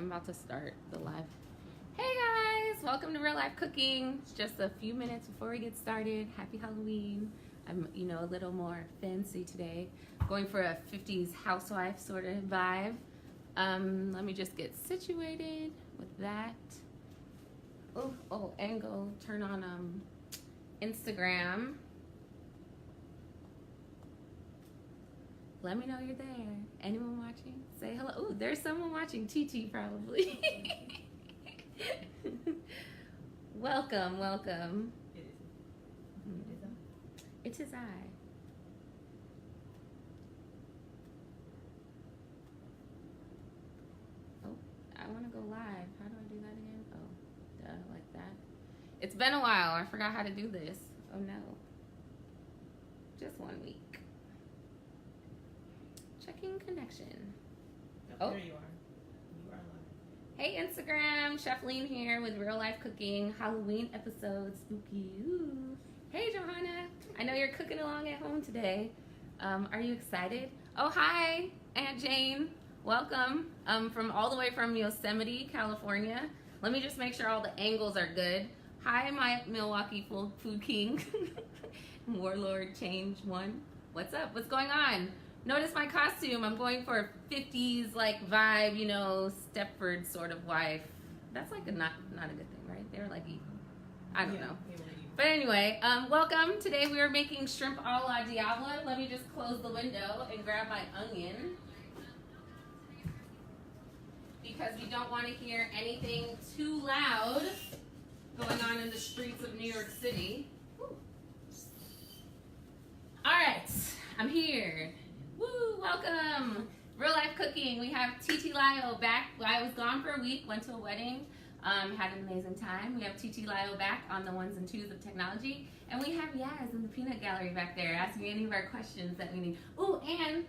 I'm about to start the live. Hey guys, welcome to Real Life Cooking. It's just a few minutes before we get started. Happy Halloween. I'm, a little more fancy today. Going for a 50s housewife sort of vibe. Let me just get situated with that. And go turn on Instagram. Let me know you're there. Anyone watching? Say hello. Ooh, there's someone watching. TT probably. Welcome. It is I. Oh, I want to go live. How do I do that again? Oh, duh, like that. It's been a while. I forgot how to do this. Oh no. Just 1 week. Checking connection. Oh, there you are. You are live. Hey Instagram, Chefleen here with Real Life Cooking Halloween episode. Spooky. Ooh. Hey Johanna, I know you're cooking along at home today. Are you excited? Oh hi, Aunt Jane. Welcome. From all the way from Yosemite, California. Let me just make sure all the angles are good. Hi, my Milwaukee Food King. Warlord Change 1. What's up? What's going on? Notice my costume. I'm going for a 50s like vibe, Stepford sort of wife. That's like not a good thing, right? They're like evil. I don't know. But anyway, welcome. Today we are making shrimp a la Diabla. Let me just close the window and grab my onion. Because we don't want to hear anything too loud going on in the streets of New York City. Woo. All right, I'm here. Woo, welcome. Real Life Cooking. We have TT Lio back. I was gone for a week, went to a wedding, had an amazing time. We have TT Lio back on the ones and twos of technology. And we have Yaz in the peanut gallery back there asking any of our questions that we need. Ooh, and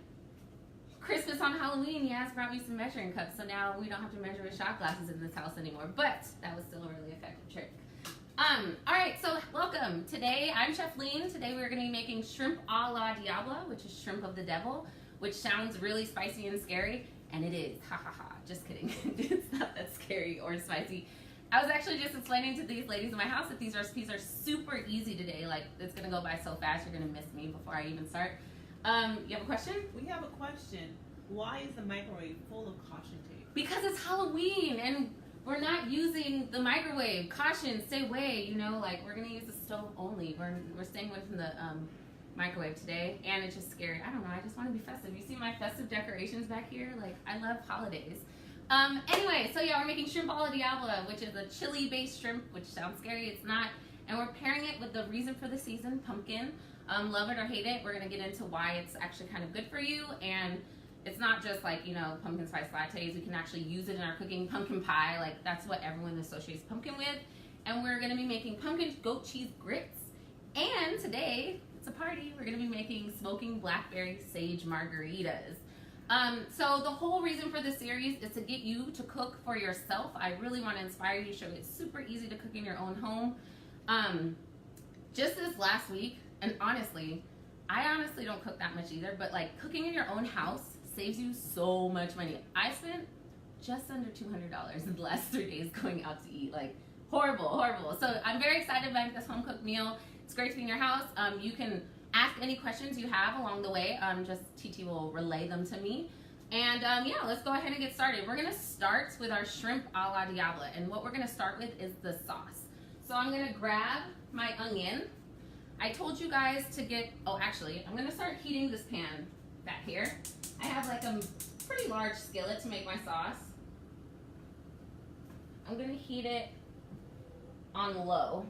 Christmas on Halloween, Yaz brought me some measuring cups, so now we don't have to measure with shot glasses in this house anymore. But that was still a really effective trick. All right, so welcome. Today, I'm Chefleen. Today we're gonna be making shrimp a la Diabla, which is shrimp of the devil, which sounds really spicy and scary, and it is, ha ha ha, just kidding. It's not that scary or spicy. I was actually just explaining to these ladies in my house that these recipes are super easy today. Like, it's gonna go by so fast, you're gonna miss me before I even start. You have a question? We have a question. Why is the microwave full of caution tape? Because it's Halloween, and we're not using the microwave. Caution, stay away, we're gonna use the stove only. We're staying away from the microwave today, and it's just scary. I don't know, I just want to be festive. You see my festive decorations back here? Like, I love holidays. Anyway, so yeah, we're making shrimp a la Diabla, which is a chili-based shrimp, which sounds scary, it's not. And we're pairing it with the reason for the season, pumpkin. Love it or hate it, we're gonna get into why it's actually kind of good for you, and it's not just like, pumpkin spice lattes. We can actually use it in our cooking. Pumpkin pie, like that's what everyone associates pumpkin with. And we're gonna be making pumpkin goat cheese grits. And today, it's a party. We're gonna be making smoking blackberry sage margaritas. So the whole reason for this series is to get you to cook for yourself. I really wanna inspire you, show you it's super easy to cook in your own home. Just this last week, and I honestly don't cook that much either, but like cooking in your own house saves you so much money. I spent just under $200 in the last 3 days going out to eat. Like, horrible. So I'm very excited about this home cooked meal. It's great to be in your house. You can ask any questions you have along the way. Just TT will relay them to me. And yeah, let's go ahead and get started. We're gonna start with our shrimp a la Diabla. And what we're gonna start with is the sauce. So I'm gonna grab my onion. I told you guys to I'm gonna start heating this pan back here. I have like a pretty large skillet to make my sauce. I'm gonna heat it on low.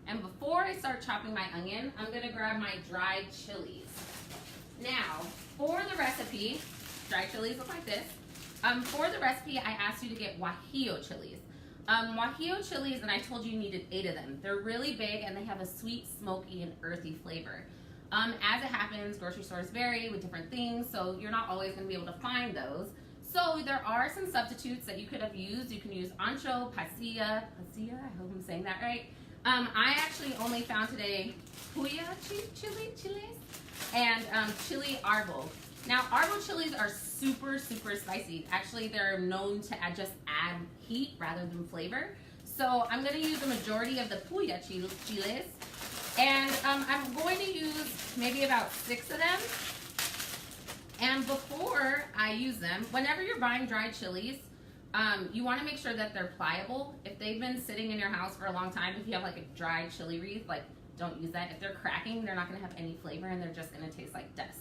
And before I start chopping my onion, I'm gonna grab my dried chilies. Now, for the recipe, dried chilies look like this. For the recipe, I asked you to get guajillo chilies. Guajillo chilies, and I told you needed 8 of them. They're really big and they have a sweet, smoky, and earthy flavor. As it happens, grocery stores vary with different things, so you're not always going to be able to find those. So there are some substitutes that you could have used. You can use ancho, pasilla, I hope I'm saying that right. I actually only found today puya chiles and chili arbol. Now, arbol chilies are super, super spicy. Actually, they're known to just add heat rather than flavor. So I'm gonna use the majority of the puya chiles. And I'm going to use maybe about 6 of them. And before I use them, whenever you're buying dried chilies, you want to make sure that they're pliable. If they've been sitting in your house for a long time, if you have like a dried chili wreath, like don't use that. If they're cracking, they're not going to have any flavor and they're just going to taste like dust.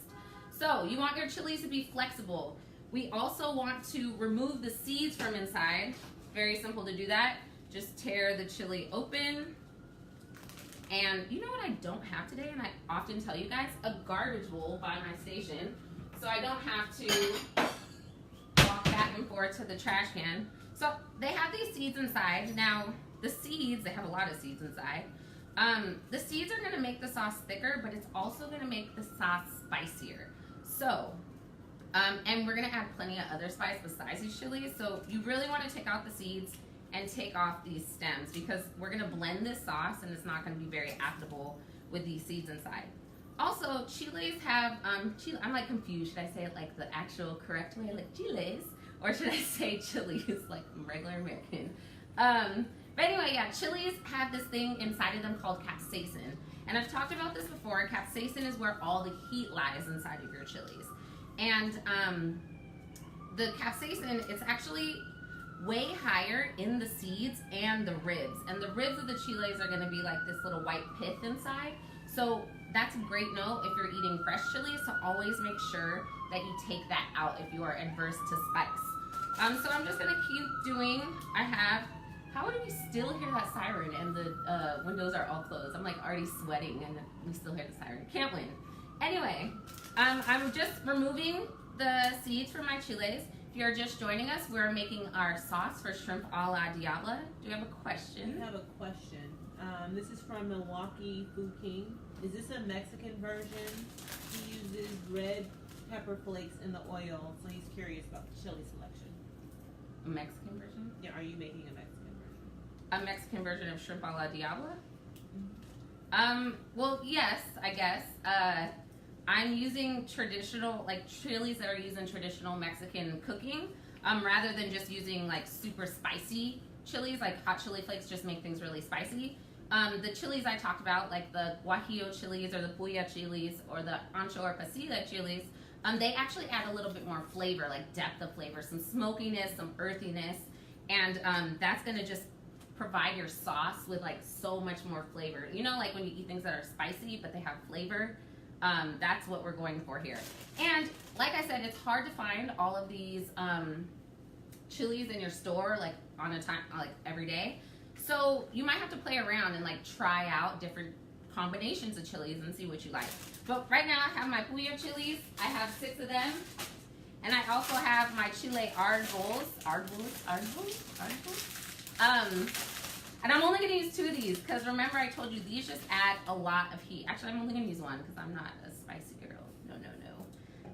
So you want your chilies to be flexible. We also want to remove the seeds from inside. Very simple to do that. Just tear the chili open. And you know what I don't have today, and I often tell you guys, a garbage bowl by my station, so I don't have to walk back and forth to the trash can. So they have these seeds inside. Now, the seeds, they have a lot of seeds inside. The seeds are gonna make the sauce thicker, but it's also gonna make the sauce spicier. So, and we're gonna add plenty of other spice besides these chilies, so you really wanna take out the seeds and take off these stems because we're gonna blend this sauce and it's not gonna be very applicable with these seeds inside. Also, chiles have, I'm like confused. Should I say it like the actual correct way, like chiles? Or should I say chilies, like regular American? But anyway, yeah, chilies have this thing inside of them called capsaicin. And I've talked about this before. Capsaicin is where all the heat lies inside of your chilies. And the capsaicin, it's actually way higher in the seeds and the ribs. And the ribs of the chiles are gonna be like this little white pith inside. So that's a great note if you're eating fresh chilies, so always make sure that you take that out if you are adverse to spice. So I'm just gonna keep doing, how do we still hear that siren and the windows are all closed? I'm like already sweating and we still hear the siren. Can't win. Anyway, I'm just removing the seeds from my chiles. If you're just joining us, we're making our sauce for shrimp a la Diabla. Do you have a question? I have a question. This is from Milwaukee Food King. Is this a Mexican version? He uses red pepper flakes in the oil, so he's curious about the chili selection. A Mexican version? Yeah, are you making a Mexican version? A Mexican version of shrimp a la Diabla? Well, yes, I guess. I'm using traditional, like chilies that are used in traditional Mexican cooking, rather than just using like super spicy chilies, like hot chili flakes just make things really spicy. The chilies I talked about, like the guajillo chilies or the puya chilies or the ancho or pasilla chilies, they actually add a little bit more flavor, like depth of flavor, some smokiness, some earthiness, and that's gonna just provide your sauce with like so much more flavor. You know, like when you eat things that are spicy but they have flavor, that's what we're going for here. And like I said, it's hard to find all of these chilies in your store like on a time, like every day. So you might have to play around and like try out different combinations of chilies and see what you like. But right now I have my puya chilies. I have 6 of them. And I also have my chile arboles. And I'm only gonna use 2 of these because remember I told you these just add a lot of heat. Actually, I'm only gonna use 1 because I'm not a spicy girl. No.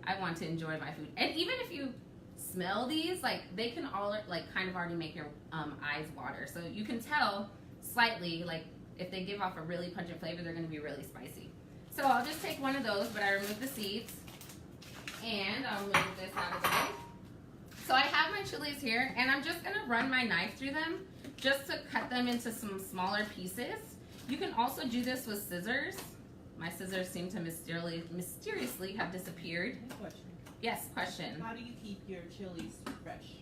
I want to enjoy my food. And even if you smell these, like they can all like kind of already make your eyes water. So you can tell slightly, like if they give off a really pungent flavor, they're gonna be really spicy. So I'll just take 1 of those, but I remove the seeds. And I'll move this out of the way. So I have my chilies here, and I'm just gonna run my knife through them just to cut them into some smaller pieces. You can also do this with scissors. My scissors seem to mysteriously have disappeared. Question. Yes, question. How do you keep your chilies fresh?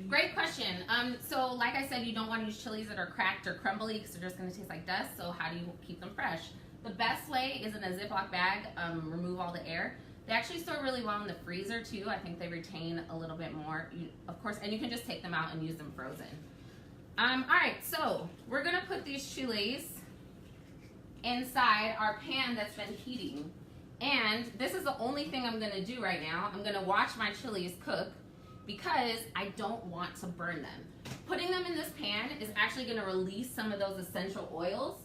Great question. So like I said, you don't want to use chilies that are cracked or crumbly because they're just gonna taste like dust. So how do you keep them fresh? The best way is in a Ziploc bag, remove all the air. They actually store really well in the freezer too. I think they retain a little bit more, of course, and you can just take them out and use them frozen. All right, so we're gonna put these chilies inside our pan that's been heating. And this is the only thing I'm gonna do right now. I'm gonna watch my chilies cook because I don't want to burn them. Putting them in this pan is actually gonna release some of those essential oils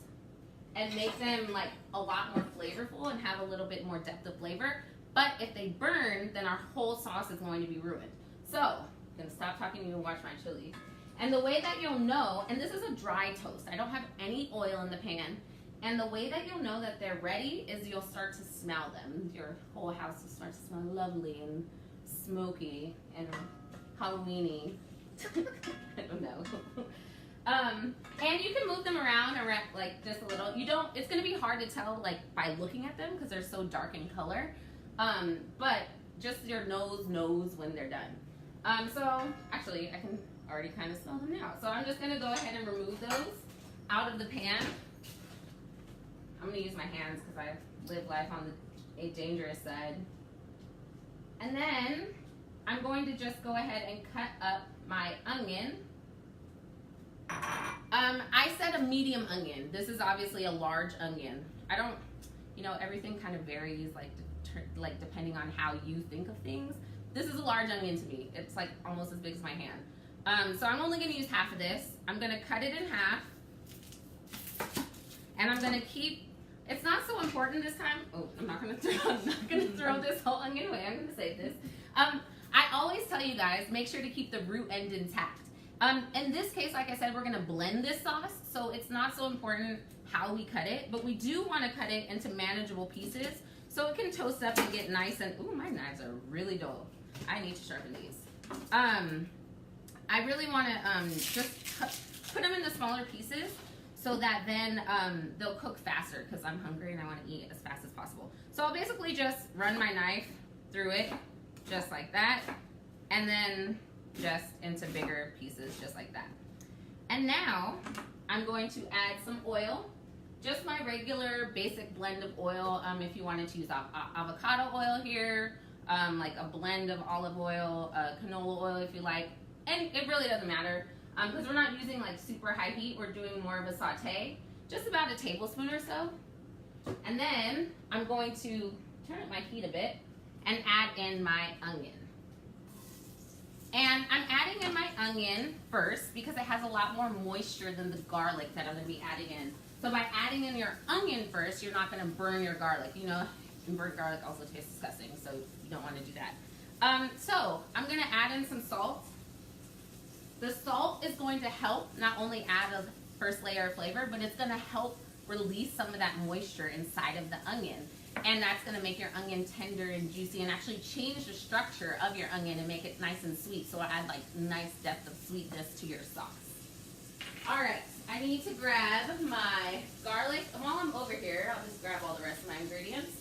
and make them like a lot more flavorful and have a little bit more depth of flavor. But if they burn, then our whole sauce is going to be ruined. So, I'm gonna stop talking to you and watch my chili. And the way that you'll know, and this is a dry toast, I don't have any oil in the pan, and the way that you'll know that they're ready is you'll start to smell them. Your whole house will start to smell lovely and smoky and Halloweeny. I don't know. And you can move them around like just a little. You don't. It's gonna be hard to tell like by looking at them because they're so dark in color. But just your nose knows when they're done. So actually, I can already kind of smell them now. So I'm just gonna go ahead and remove those out of the pan. I'm gonna use my hands because I live life on the dangerous side. And then I'm going to just go ahead and cut up my onion. I said a medium onion. This is obviously a large onion. I don't, you know, everything kind of varies like depending on how you think of things. This is a large onion to me. It's like almost as big as my hand. So I'm only going to use half of this. I'm going to cut it in half. And I'm going to keep, it's not so important this time. Oh, I'm not going to throw this whole onion away. I'm going to save this. I always tell you guys, make sure to keep the root end intact. In this case, like I said, we're gonna blend this sauce, so it's not so important how we cut it, but we do wanna cut it into manageable pieces so it can toast up and get nice and, ooh, my knives are really dull. I need to sharpen these. I really wanna just put them into smaller pieces so that then they'll cook faster because I'm hungry and I wanna eat as fast as possible. So I'll basically just run my knife through it, just like that, and then just into bigger pieces, just like that. And now I'm going to add some oil, just my regular basic blend of oil. If you wanted to use avocado oil here, like a blend of olive oil, canola oil if you like, and it really doesn't matter because we're not using like super high heat. We're doing more of a saute, just about a tablespoon or so. And then I'm going to turn up my heat a bit and add in my onion. And I'm adding in my onion first because it has a lot more moisture than the garlic that I'm going to be adding in. So by adding in your onion first, you're not going to burn your garlic. You know, and burnt garlic also tastes disgusting, so you don't want to do that. So I'm going to add in some salt. The salt is going to help not only add a first layer of flavor, but it's going to help release some of that moisture inside of the onion. And that's going to make your onion tender and juicy and actually change the structure of your onion and make it nice and sweet. So add like nice depth of sweetness to your sauce. All right, I need to grab my garlic. And while I'm over here, I'll just grab all the rest of my ingredients.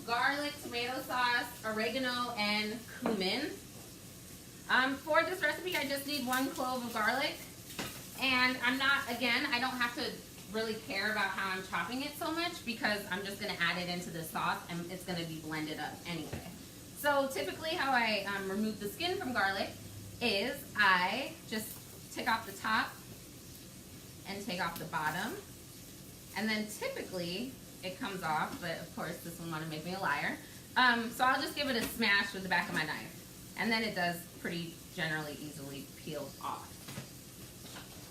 Garlic, tomato sauce, oregano, and cumin. For this recipe, I just need 1 clove of garlic. And I don't have to really care about how I'm chopping it so much because I'm just going to add it into the sauce and it's going to be blended up anyway. So typically how I remove the skin from garlic is I just take off the top and take off the bottom, and then typically it comes off, but of course this one want to make me a liar. So I'll just give it a smash with the back of my knife, and then it does pretty generally easily peel off.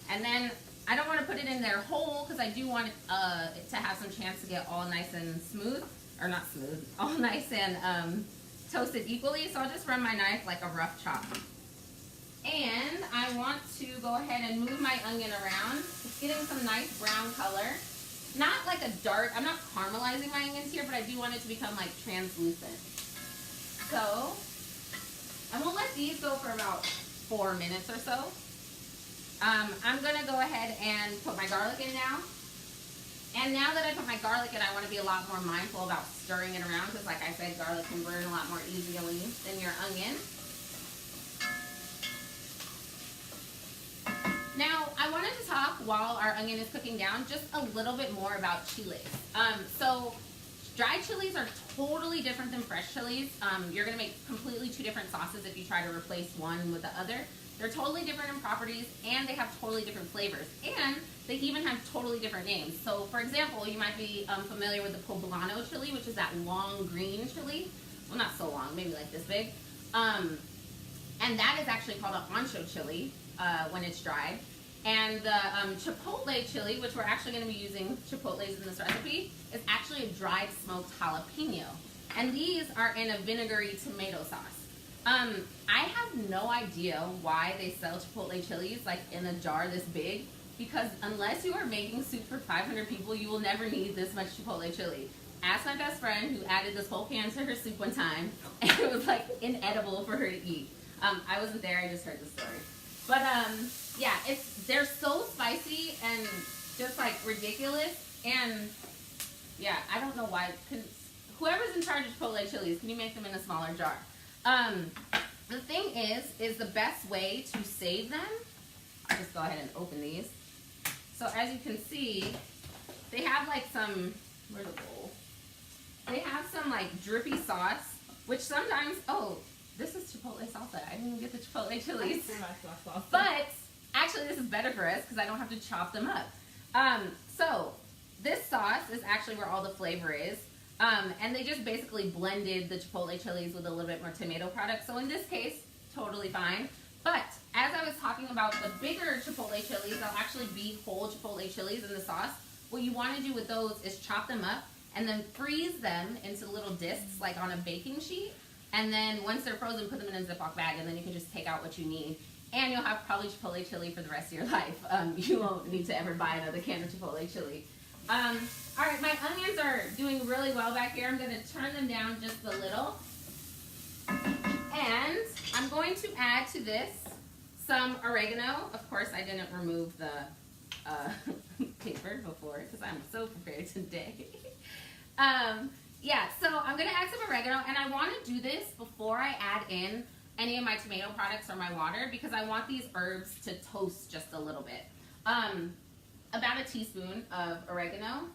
And then I don't want to put it in there whole because I do want it to have some chance to get all nice and smooth, or not smooth, all nice and toasted equally. So I'll just run my knife like a rough chop. And I want to go ahead and move my onion around. It's getting some nice brown color. Not like a dark, I'm not caramelizing my onions here, but I do want it to become like translucent. So I'm gonna let these go for about 4 minutes or so. I'm gonna go ahead and put my garlic in now. And now that I put my garlic in, I want to be a lot more mindful about stirring it around because like I said, garlic can burn a lot more easily than your onion. Now, I wanted to talk while our onion is cooking down just a little bit more about chiles. So dried chilies are totally different than fresh chilies. You're gonna make completely 2 different sauces if you try to replace one with the other. They're totally different in properties and they have totally different flavors. And they even have totally different names. So for example, you might be familiar with the poblano chili, which is that long green chili. Well, not so long, maybe like this big. And that is actually called an ancho chili when it's dried. And the chipotle chili, which we're actually going to be using chipotles in this recipe, is actually a dried smoked jalapeno. And these are in a vinegary tomato sauce. I have no idea why they sell chipotle chilies like in a jar this big, because unless you are making soup for 500 people, you will never need this much chipotle chili. ask my best friend who added this whole can to her soup one time, and it was like inedible for her to eat. I wasn't there, I just heard the story. But yeah, they're so spicy and just like ridiculous. And yeah, I don't know why. Whoever's in charge of Chipotle chilies, can you make them in a smaller jar? The thing is the best way to save them. I'll just go ahead and open these. So as you can see, they have like some, where's the bowl? They have some like drippy sauce, which sometimes, oh, this is Chipotle salsa. I didn't even get the Chipotle chilies. But actually this is better for us because I don't have to chop them up. So this sauce is actually where all the flavor is. And they just basically blended the Chipotle chilies with a little bit more tomato product. So in this case, totally fine. But as I was talking about the bigger Chipotle chilies, they'll actually be whole Chipotle chilies in the sauce. What you want to do with those is chop them up and then freeze them into little discs like on a baking sheet. And then once they're frozen, put them in a Ziploc bag, and then you can just take out what you need. And you'll have probably Chipotle chili for the rest of your life. You won't need to ever buy another can of Chipotle chili. All right, my onions are doing really well back here. I'm going to turn them down just a little. And I'm going to add to this some oregano. Of course, I didn't remove the paper before because I'm so prepared today. Yeah, so I'm going to add some oregano, and I want to do this before I add in any of my tomato products or my water because I want these herbs to toast just a little bit. About a teaspoon of oregano.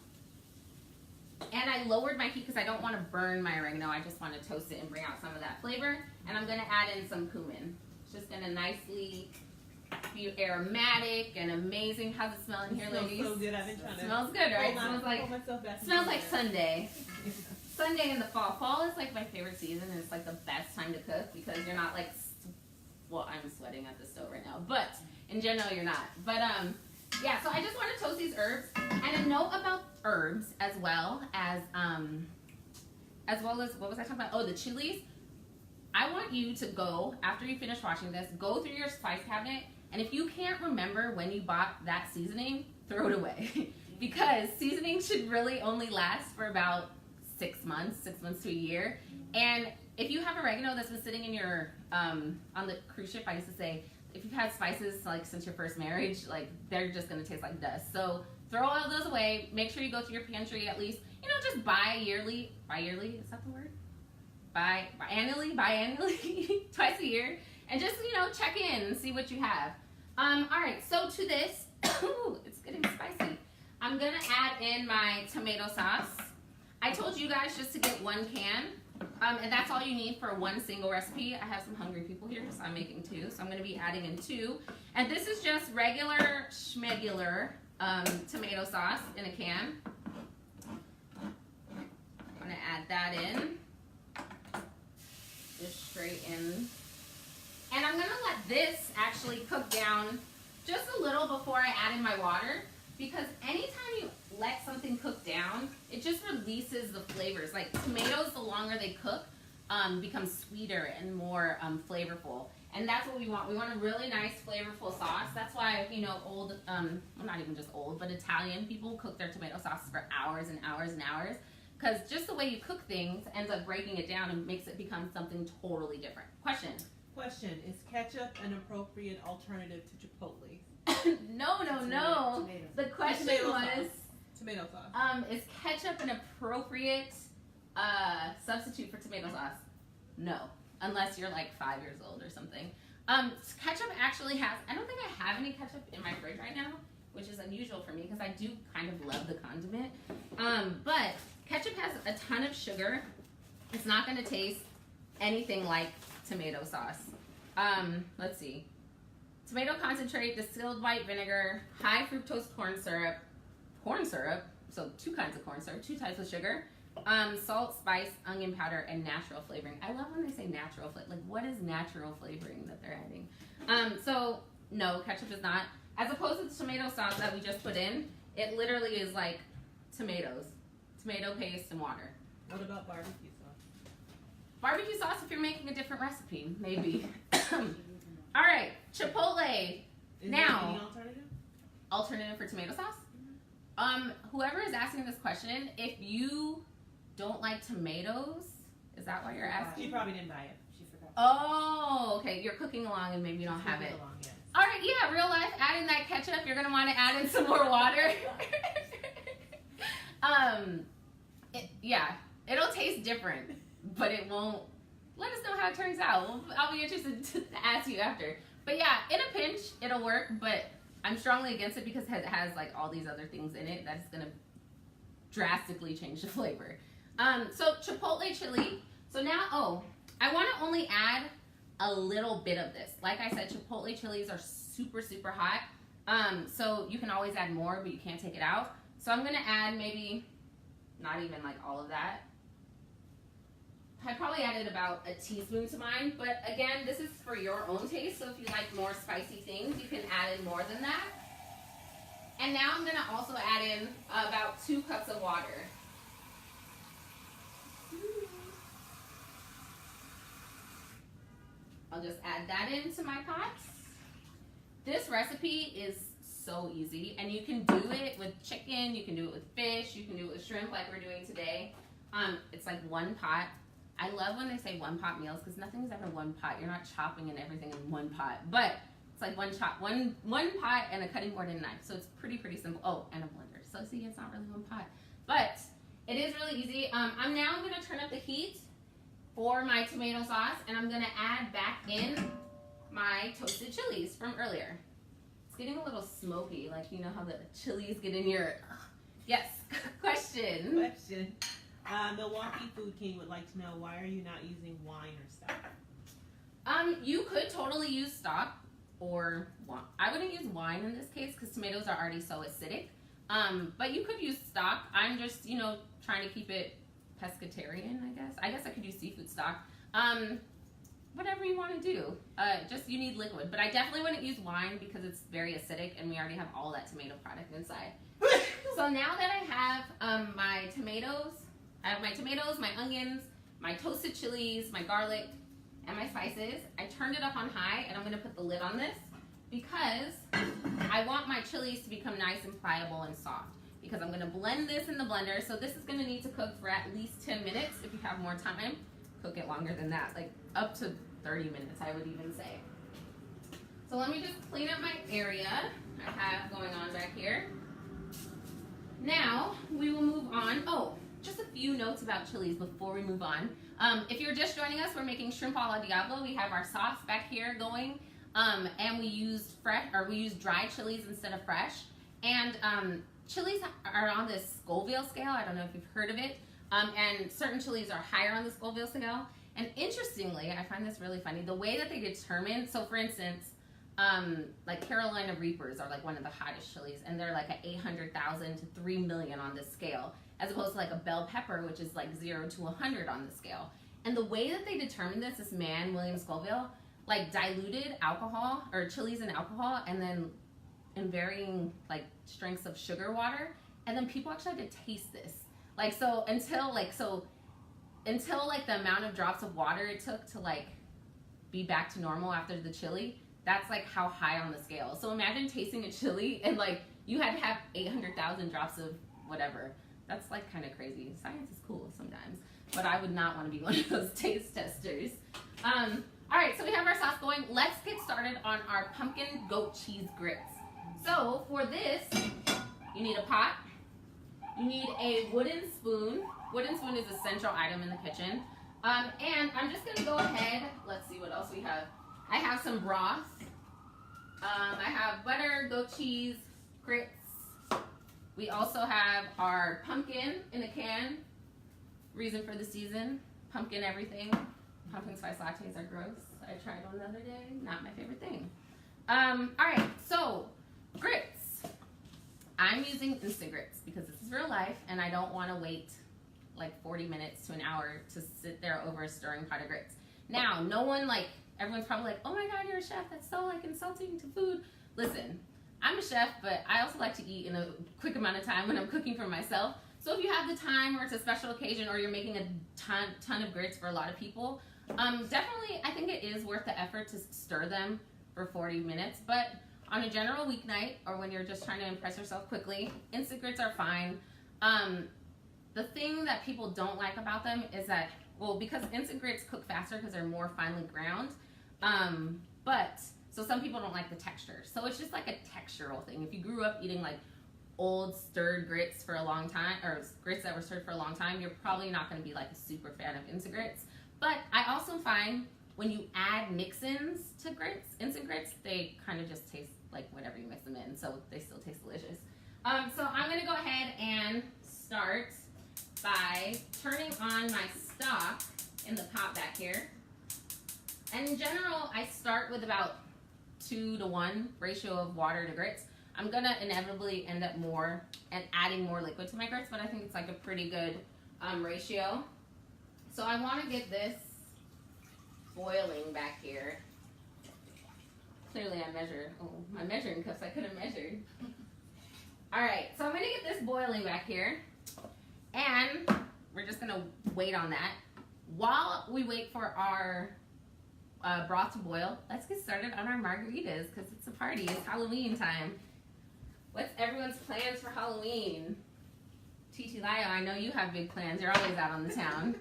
And I lowered my heat because I don't want to burn my oregano. I just want to toast it and bring out some of that flavor. And I'm going to add in some cumin. It's just going to nicely be aromatic and amazing. How's it smell in here, ladies? Smells so good. I've been trying to. Smells good, right? Smells like Sunday. Sunday in the fall. Fall is like my favorite season, and it's like the best time to cook because you're not like, well, I'm sweating at the stove right now, but in general you're not. But yeah, so I just want to toast these herbs, and a note about herbs as well as what was I talking about? Oh, the chilies. I want you to go, after you finish watching this, go through your spice cabinet, and if you can't remember when you bought that seasoning, throw it away. Because seasoning should really only last for about 6 months to a year. And if you have oregano that's been sitting in your, on the cruise ship, I used to say, if you've had spices like since your first marriage, like they're just gonna taste like dust. So throw all those away. Make sure you go through your pantry at least, just bi-yearly, is that the word? Biannually, twice a year, and just, check in and see what you have. All right, so to this, ooh, it's getting spicy. I'm gonna add in my tomato sauce. I told you guys just to get 1 can, and that's all you need for one single recipe. I have some hungry people here, so I'm making 2, so I'm gonna be adding in 2. And this is just regular schmegular tomato sauce in a can. I'm gonna add that in. Just straight in. And I'm gonna let this actually cook down just a little before I add in my water, because anytime you let something cook down, it just releases the flavors. Like tomatoes, the longer they cook, become sweeter and more flavorful. And that's what we want. We want a really nice flavorful sauce. That's why, old, well, not even just old, but Italian people cook their tomato sauces for hours and hours and hours. Because just the way you cook things ends up breaking it down and makes it become something totally different. Question, is ketchup an appropriate alternative to Chipotle? No. The question was, tomato sauce. Is ketchup an appropriate substitute for tomato sauce? No, unless you're like 5 years old or something. Ketchup actually has, I don't think I have any ketchup in my fridge right now, which is unusual for me because I do kind of love the condiment. But ketchup has a ton of sugar. It's not going to taste anything like tomato sauce. Let's see. Tomato concentrate, distilled white vinegar, high fructose corn syrup, so 2 kinds of corn syrup, 2 types of sugar, salt, spice, onion powder, and natural flavoring. I love when they say natural flavor. Like, what is natural flavoring that they're adding? So, no, ketchup is not. As opposed to the tomato sauce that we just put in, it literally is like tomatoes, tomato paste, and water. What about barbecue sauce? Barbecue sauce if you're making a different recipe, maybe. All right, Chipotle. Is now, there any alternative? Alternative for tomato sauce? Whoever is asking this question, if you don't like tomatoes. Is that why you're asking? She probably didn't buy it. She forgot. Oh, okay. You're cooking along and maybe you don't have it. Along, yes. All right, yeah, real life, add in that ketchup. You're going to want to add in some more water. Yeah, it'll taste different, but it won't. Let us know how it turns out. I'll be interested to ask you after. But yeah, in a pinch, it'll work, but I'm strongly against it because it has like all these other things in it that's going to drastically change the flavor. So Chipotle chili. So now, I want to only add a little bit of this. Like I said, Chipotle chilies are super, super hot. So you can always add more, but you can't take it out. So I'm going to add maybe, not even like all of that. I probably added about a teaspoon to mine, but again, this is for your own taste, so if you like more spicy things, you can add in more than that. And now I'm going to also add in about 2 cups of water. I'll just add that into my pot. This recipe is so easy, and you can do it with chicken, you can do it with fish, you can do it with shrimp like we're doing today. It's like one pot. I love when they say one pot meals because nothing's ever one pot. You're not chopping and everything in one pot, but it's like one pot and a cutting board and a knife. So it's pretty simple. Oh, and a blender. So see, it's not really one pot, but it is really easy. I'm now going to turn up the heat for my tomato sauce, and I'm going to add back in my toasted chilies from earlier. It's getting a little smoky, like you know how the chilies get in your. Yes. Question. Milwaukee Food King would like to know, why are you not using wine or stock? You could totally use stock or wine. I wouldn't use wine in this case because tomatoes are already so acidic. But you could use stock. I'm just, trying to keep it pescatarian, I guess. I guess I could use seafood stock. Whatever you want to do. Just you need liquid. But I definitely wouldn't use wine because it's very acidic and we already have all that tomato product inside. So now that I have my tomatoes, my onions, my toasted chilies, my garlic, and my spices. I turned it up on high, and I'm going to put the lid on this because I want my chilies to become nice and pliable and soft because I'm going to blend this in the blender. So this is going to need to cook for at least 10 minutes. If you have more time, cook it longer than that, like up to 30 minutes, I would even say. So let me just clean up my area I have going on back here. Now we will move on. Just a few notes about chilies before we move on. If you're just joining us, we're making shrimp a la Diabla. We have our sauce back here going, and we used dry chilies instead of fresh. And chilies are on this Scoville scale. I don't know if you've heard of it. And certain chilies are higher on the Scoville scale. And interestingly, I find this really funny. The way that they determine, so for instance, like Carolina Reapers are like one of the hottest chilies, and they're like at 800,000 to 3 million on this scale, as opposed to like a bell pepper, which is like 0 to 100 on the scale. And the way that they determined this man, William Scoville, like diluted alcohol or chilies in alcohol, and then in varying like strengths of sugar water, and then people actually had to taste this. Until the amount of drops of water it took to like be back to normal after the chili, that's like how high on the scale. So imagine tasting a chili and like you had to have 800,000 drops of whatever. That's like kind of crazy. Science is cool sometimes, but I would not want to be one of those taste testers. All right, so we have our sauce going. Let's get started on our pumpkin goat cheese grits. So for this, you need a pot. You need a wooden spoon. Wooden spoon is a central item in the kitchen. And I'm just gonna go ahead. Let's see what else we have. I have some broth. I have butter, goat cheese, grits. We also have our pumpkin in a can. Reason for the season, pumpkin everything. Pumpkin spice lattes are gross. I tried one the other day, not my favorite thing. All right, so grits. I'm using instant grits because this is real life and I don't want to wait like 40 minutes to an hour to sit there over a stirring pot of grits. Now, everyone's probably like, oh my God, you're a chef. That's so like insulting to food. Listen, I'm a chef, but I also like to eat in a quick amount of time when I'm cooking for myself. So if you have the time or it's a special occasion or you're making a ton of grits for a lot of people, definitely I think it is worth the effort to stir them for 40 minutes. But on a general weeknight or when you're just trying to impress yourself quickly, instant grits are fine. the thing that people don't like about them is that, well, because instant grits cook faster because they're more finely ground. But so some people don't like the texture. So it's just like a textural thing. If you grew up eating like old stirred grits for a long time, or grits that were stirred for a long time, you're probably not going to be like a super fan of instant grits. But I also find when you add mix-ins to grits, instant grits, they kind of just taste like whatever you mix them in. So they still taste delicious. So I'm going to go ahead and start by turning on my stock in the pot back here. And in general, I start with about 2-to-1 ratio of water to grits. I'm gonna inevitably end up adding more liquid to my grits, but I think it's like a pretty good ratio. So I want to get this boiling back here. Clearly I measured, my measuring cups I could have measured. All right, so I'm gonna get this boiling back here, and we're just gonna wait on that. While we wait for our broth to boil, let's get started on our margaritas because it's a party. It's Halloween time. What's everyone's plans for Halloween? Titi Lio, I know you have big plans. You're always out on the town.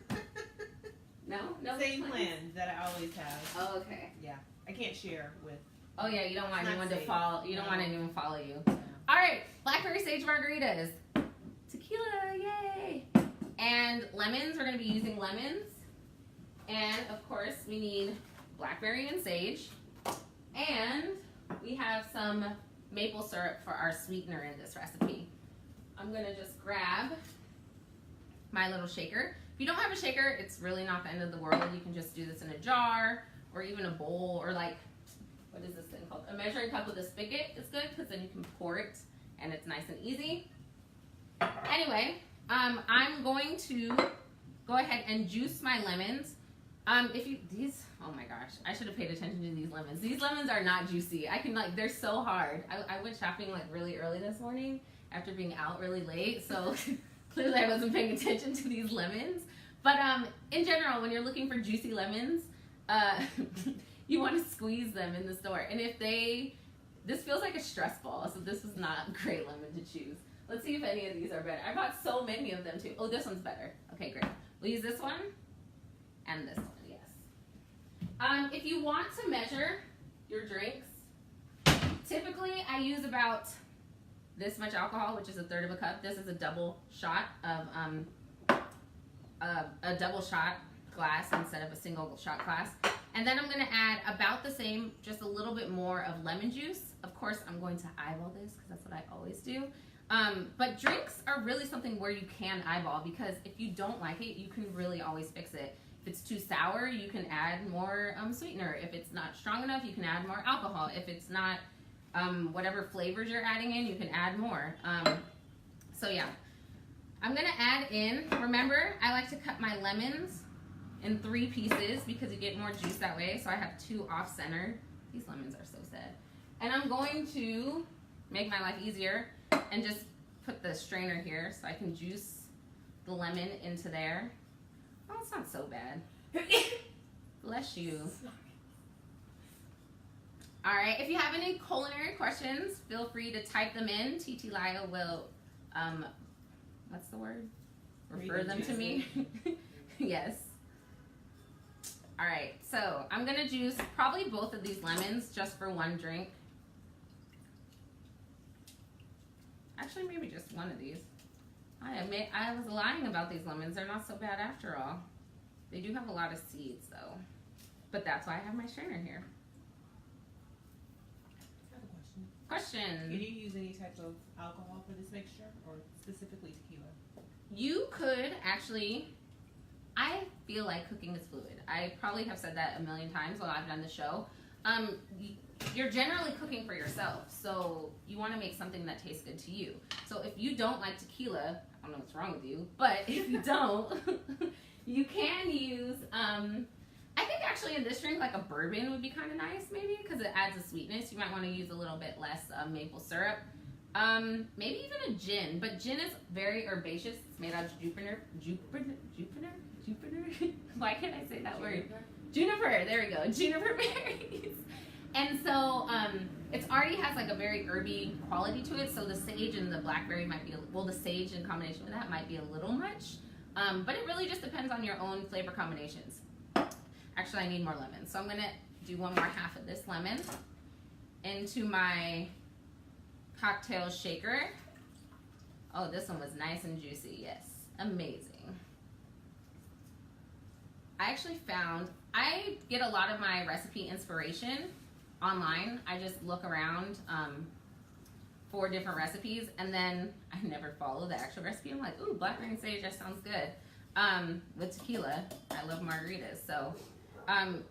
No Same plans that I always have. Oh, okay. Yeah, I can't share with. Oh yeah, you don't want anyone to follow. You don't want anyone to follow you. No. All right, blackberry sage margaritas, tequila, yay! And lemons. We're gonna be using lemons, and of course we need blackberry and sage, and we have some maple syrup for our sweetener in this recipe. I'm gonna just grab my little shaker. If you don't have a shaker, it's really not the end of the world. You can just do this in a jar or even a bowl, or like, what is this thing called? A measuring cup with a spigot is good because then you can pour it and it's nice and easy. Anyway, I'm going to go ahead and juice my lemons. Oh my gosh, I should have paid attention to these lemons. These lemons are not juicy. They're so hard. I went shopping like really early this morning after being out really late, so clearly I wasn't paying attention to these lemons. But in general, when you're looking for juicy lemons, you want to squeeze them in the store. And this feels like a stress ball, so this is not a great lemon to choose. Let's see if any of these are better. I bought so many of them too. Oh, this one's better. Okay, great. We'll use this one and this one. If you want to measure your drinks, typically I use about this much alcohol, which is 1/3 of a cup. This is a double shot of a double shot glass instead of a single shot glass. And then I'm going to add about the same, just a little bit more of lemon juice. Of course, I'm going to eyeball this because that's what I always do. But drinks are really something where you can eyeball, because if you don't like it, you can really always fix it. If it's too sour, you can add more sweetener. If it's not strong enough, you can add more alcohol. If it's not whatever flavors you're adding in, you can add more. So yeah, I'm gonna add in, remember, I like to cut my lemons in 3 pieces because you get more juice that way. So I have 2 off center. These lemons are so sad. And I'm going to make my life easier and just put the strainer here so I can juice the lemon into there. Oh, it's not so bad. Bless you. All right, if you have any culinary questions, feel free to type them in. Titi Lio will, what's the word? Refer them to me. Yes. All right, so I'm gonna juice probably both of these lemons just for one drink. Actually, maybe just one of these. I was lying about these lemons. They're not so bad after all. They do have a lot of seeds though, but that's why I have my strainer here. I have a Question. Can you use any type of alcohol for this mixture, or specifically tequila? You could actually, I feel like cooking is fluid. I probably have said that a million times while I've done the show. You're generally cooking for yourself, so you want to make something that tastes good to you. So if you don't like tequila, I don't know what's wrong with you, but if you don't, you can use, I think actually in this drink, like a bourbon would be kind of nice maybe, because it adds a sweetness. You might want to use a little bit less maple syrup. Maybe even a gin, but gin is very herbaceous. It's made out of juniper? Why can't I say that word? Juniper, there we go, juniper berries. And so it already has like a very herby quality to it. So the sage and the blackberry might be, well, the sage in combination with that might be a little much. But it really just depends on your own flavor combinations. Actually, I need more lemon. So I'm gonna do one more half of this lemon into my cocktail shaker. Oh, this one was nice and juicy, yes. Amazing. I actually found, I get a lot of my recipe inspiration online. I just look around for different recipes, and then I never follow the actual recipe. I'm like, ooh, blackberry and sage, that sounds good. With tequila, I love margaritas. So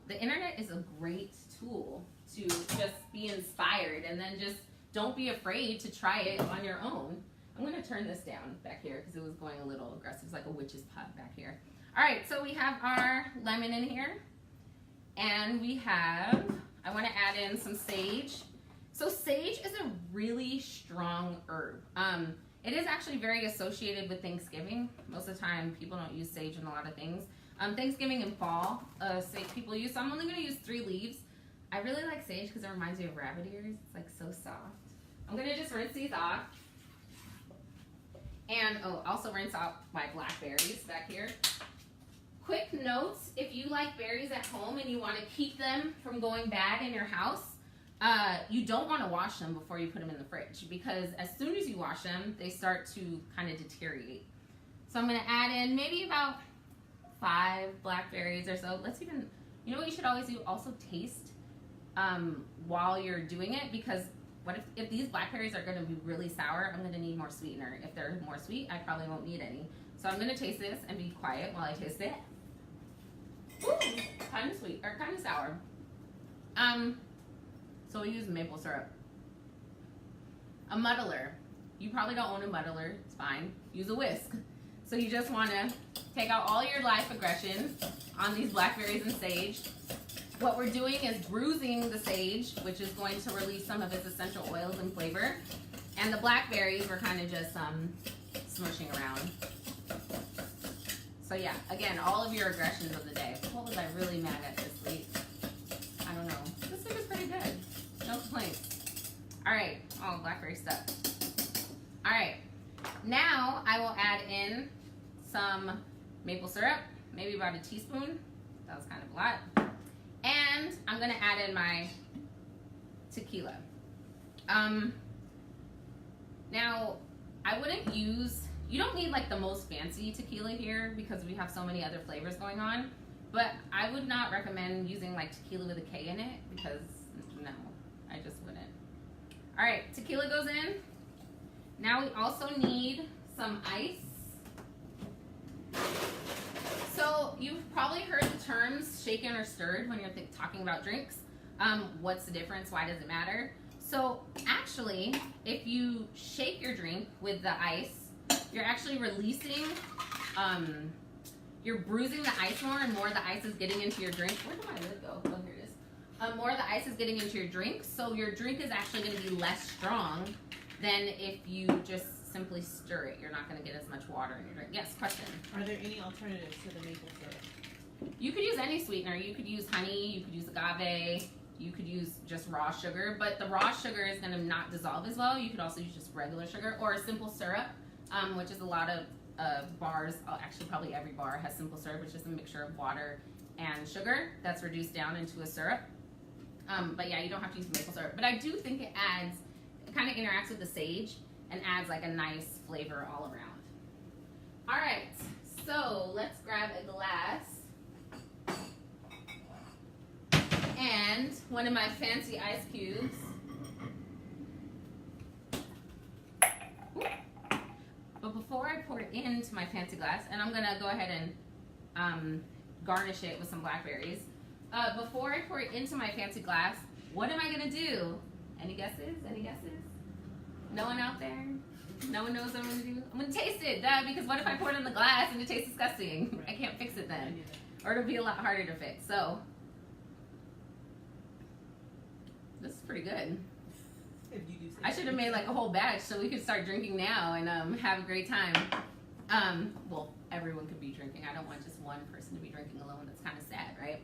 the internet is a great tool to just be inspired, and then just don't be afraid to try it on your own. I'm gonna turn this down back here because it was going a little aggressive. It's like a witch's pot back here. All right, so we have our lemon in here, and we have, I wanna add in some sage. So sage is a really strong herb. It is actually very associated with Thanksgiving. Most of the time, people don't use sage in a lot of things. Thanksgiving and fall, sage people use, so I'm only gonna use 3 leaves. I really like sage because it reminds me of rabbit ears. It's like so soft. I'm gonna just rinse these off. And also rinse out my blackberries back here. Quick notes, if you like berries at home and you want to keep them from going bad in your house, you don't want to wash them before you put them in the fridge, because as soon as you wash them, they start to kind of deteriorate. So I'm going to add in maybe about 5 blackberries or so. Let's even, you know what you should always do? Also taste while you're doing it, because what if these blackberries are going to be really sour, I'm going to need more sweetener. If they're more sweet, I probably won't need any. So I'm going to taste this and be quiet while I taste it. Ooh, kind of sweet, or kind of sour. So we use maple syrup. A muddler. You probably don't own a muddler, it's fine. Use a whisk. So you just want to take out all your life aggression on these blackberries and sage. What we're doing is bruising the sage, which is going to release some of its essential oils and flavor. And the blackberries, we're kind of just smushing around. So yeah, again, all of your aggressions of the day. What was I really mad at this week? I don't know. This soup is pretty good. No complaints. All right. Oh, blackberry stuff. All right. Now I will add in some maple syrup, maybe about a teaspoon. That was kind of a lot. And I'm gonna add in my tequila. Now, I wouldn't use, you don't need like the most fancy tequila here because we have so many other flavors going on, but I would not recommend using like tequila with a K in it, because no, I just wouldn't. All right, tequila goes in. Now we also need some ice. So you've probably heard the terms shaken or stirred when you're talking about drinks. What's the difference? Why does it matter? So actually, if you shake your drink with the ice, you're actually releasing, you're bruising the ice more, and more of the ice is getting into your drink. Where did my lid go? Oh, here it is. More of the ice is getting into your drink, so your drink is actually going to be less strong than if you just simply stir it. You're not going to get as much water in your drink. Yes, question. Are there any alternatives to the maple syrup? You could use any sweetener. You could use honey, you could use agave, you could use just raw sugar, but the raw sugar is going to not dissolve as well. You could also use just regular sugar or a simple syrup, which is a lot of bars, actually probably every bar has simple syrup, which is a mixture of water and sugar that's reduced down into a syrup. But yeah, you don't have to use maple syrup. But I do think it adds, it kind of interacts with the sage and adds like a nice flavor all around. All right, so let's grab a glass and one of my fancy ice cubes. But before I pour it into my fancy glass, and I'm gonna go ahead and garnish it with some blackberries. Before I pour it into my fancy glass, what am I gonna do? Any guesses? Any guesses? No one out there? No one knows what I'm gonna do? I'm gonna taste it, duh, because what if I pour it in the glass and it tastes disgusting? I can't fix it then. Or it'll be a lot harder to fix. So, this is pretty good. If you do say I should have made like a whole batch so we could start drinking now and have a great time. Well, everyone could be drinking. I don't want just one person to be drinking alone. That's kind of sad, right?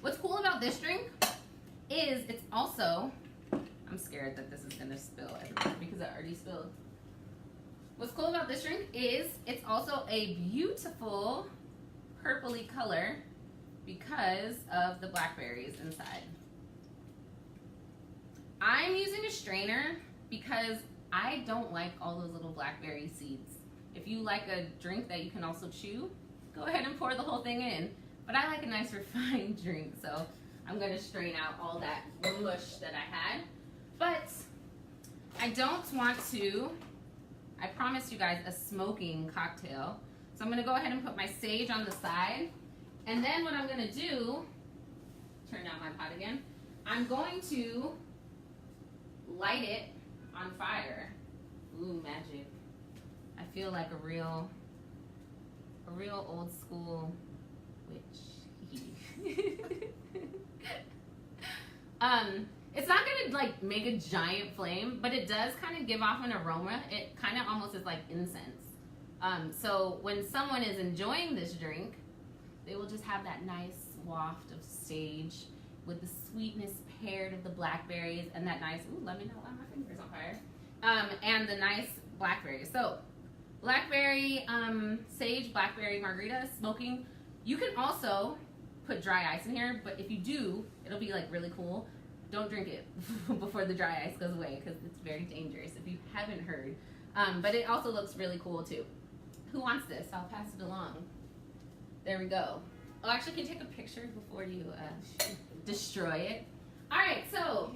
What's cool about this drink is it's also, I'm scared that this is gonna spill everywhere because I already spilled. What's cool about this drink is it's also a beautiful purpley color because of the blackberries inside. I'm using a strainer because I don't like all those little blackberry seeds. If you like a drink that you can also chew, go ahead and pour the whole thing in. But I like a nice refined drink, so I'm gonna strain out all that mush that I had. But I don't want to, I promised you guys a smoking cocktail. So I'm gonna go ahead and put my sage on the side. And then what I'm gonna do, turn down my pot again, I'm going to light it on fire. Ooh, magic. I feel like a real old school witch. It's not gonna like make a giant flame, but it does kind of give off an aroma. It kind of almost is like incense. So when someone is enjoying this drink, they will just have that nice waft of sage with the sweetness paired of the blackberries and that nice, ooh, let me know why my finger's on fire. And the nice blackberries. So blackberry, sage, blackberry margarita, smoking. You can also put dry ice in here, but if you do, it'll be like really cool. Don't drink it before the dry ice goes away because it's very dangerous if you haven't heard. But it also looks really cool too. Who wants this? I'll pass it along. There we go. Oh, actually, can you take a picture before you destroy it? All right, so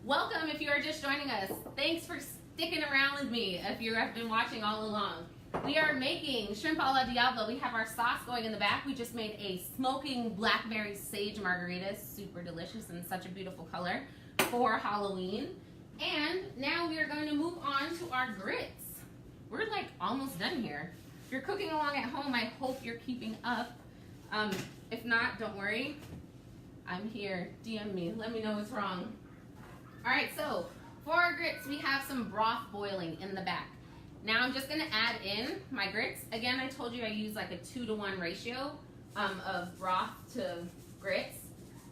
welcome if you are just joining us. Thanks for sticking around with me if you have been watching all along. We are making shrimp a la Diabla. We have our sauce going in the back. We just made a smoking blackberry sage margarita, super delicious and such a beautiful color for Halloween. And now we are going to move on to our grits. We're like almost done here. If you're cooking along at home, I hope you're keeping up. If not, don't worry. I'm here. DM me. Let me know what's wrong. All right, so for our grits, we have some broth boiling in the back. Now I'm just gonna add in my grits. Again, I told you I use like a 2-to-1 ratio of broth to grits.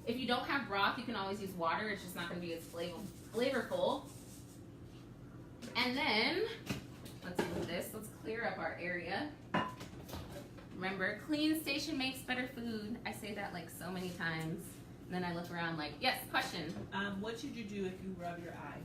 If you don't have broth, you can always use water. It's just not gonna be as flavorful. And then, let's move this. Let's clear up our area. Remember, clean station makes better food. I say that like so many times. And then I look around like, yes, question. What should you do if you rub your eye?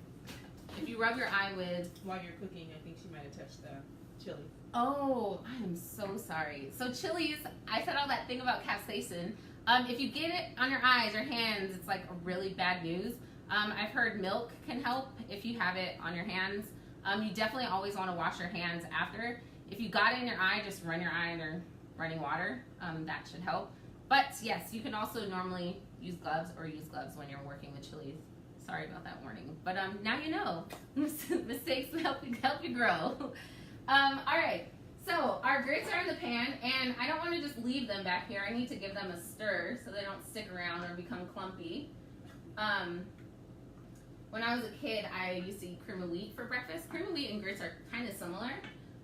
If you rub your eye with... While you're cooking, I think she might have touched the chili. Oh, I am so sorry. So chilies, I said all that thing about capsaicin. If you get it on your eyes or hands, it's like a really bad news. I've heard milk can help if you have it on your hands. You definitely always want to wash your hands after. If you got it in your eye, just run your eye under running water. That should help. But yes, you can also normally use gloves or use gloves when you're working with chilies. Sorry about that warning. But now you know. Mistakes help you grow. All right. So our grits are in the pan, and I don't want to just leave them back here. I need to give them a stir so they don't stick around or become clumpy. When I was a kid, I used to eat cream of wheat for breakfast. Cream of wheat and grits are kind of similar.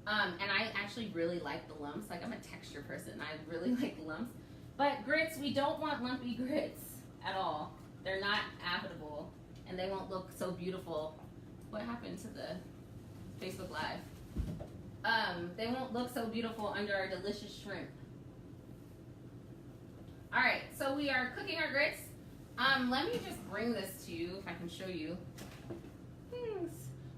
And I actually really like the lumps. Like, I'm a texture person. I really like the lumps. But grits, we don't want lumpy grits at all. They're not habitable, and they won't look so beautiful. What happened to the Facebook Live? They won't look so beautiful under our delicious shrimp. All right, so we are cooking our grits. Let me just bring this to you if I can show you. Thanks.